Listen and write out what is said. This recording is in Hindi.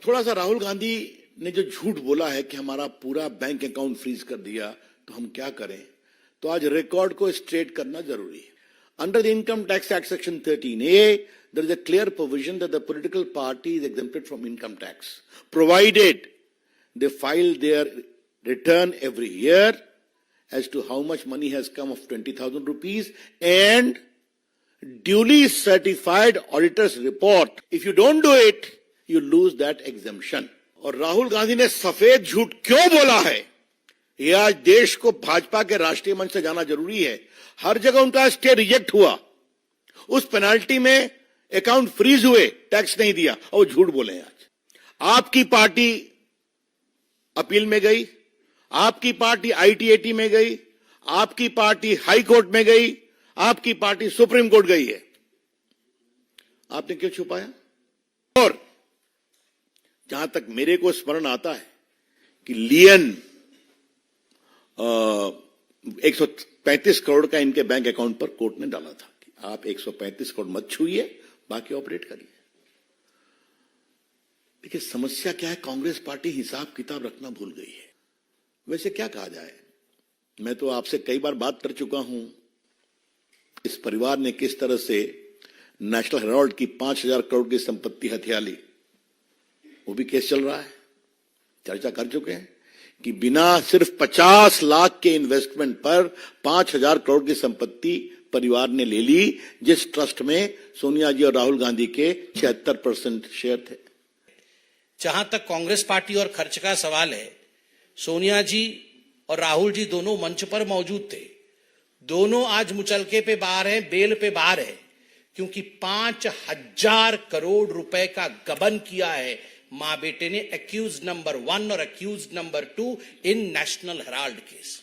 थोड़ा सा राहुल गांधी ने जो झूठ बोला है कि हमारा पूरा बैंक अकाउंट फ्रीज कर दिया, तो हम क्या करें, तो आज रिकॉर्ड को स्ट्रेट करना जरूरी है। Under the income tax act section 13A, there is a clear provision that the political party is exempted from income tax, provided they file their return every year as to how much money has come of 20,000 rupees and duly certified auditor's report. If you don't do it, you lose that exemption. और राहुल गांधी ने सफेद झूठ क्यों बोला है, ये आज देश को भाजपा के राष्ट्रीय मंच से जाना जरूरी है। हर जगह उनका स्टे रिजेक्ट हुआ, उस पेनाल्टी में अकाउंट फ्रीज हुए, टैक्स नहीं दिया, और झूठ बोले हैं। आज आपकी पार्टी अपील में गई, आपकी पार्टी आईटीएटी में गई, आपकी पार्टी हाई कोर्ट में गई, आपकी पार्टी सुप्रीम कोर्ट गई है। आपने क्यों छुपाया? और जहां तक मेरे को स्मरण आता है कि लियन 135 करोड़ का इनके बैंक अकाउंट पर कोर्ट ने डाला था कि आप 135 करोड़ मत छूइए, बाकी ऑपरेट करिए। देखिए समस्या क्या है, कांग्रेस पार्टी हिसाब किताब रखना भूल गई है। वैसे क्या कहा जाए, मैं तो आपसे कई बार बात कर चुका हूं, इस परिवार ने किस तरह से नेशनल हेराल्ड की 5,000 करोड़ की संपत्ति हथिया ली, वो भी केस चल रहा है, चर्चा कर चुके हैं कि बिना सिर्फ 50 लाख के इन्वेस्टमेंट पर 5,000 करोड़ की संपत्ति परिवार ने ले ली, जिस ट्रस्ट में सोनिया जी और राहुल गांधी के 76% शेयर थे। जहां तक कांग्रेस पार्टी और खर्च का सवाल है, सोनिया जी और राहुल जी दोनों मंच पर मौजूद थे। दोनों आज मुचलके पे बाहर हैं, बेल पे बाहर है, क्योंकि 5,000 करोड़ रुपए का गबन किया है मां बेटे ने, अक्यूज नंबर 1 और अक्यूज नंबर 2 इन नेशनल हेराल्ड केस।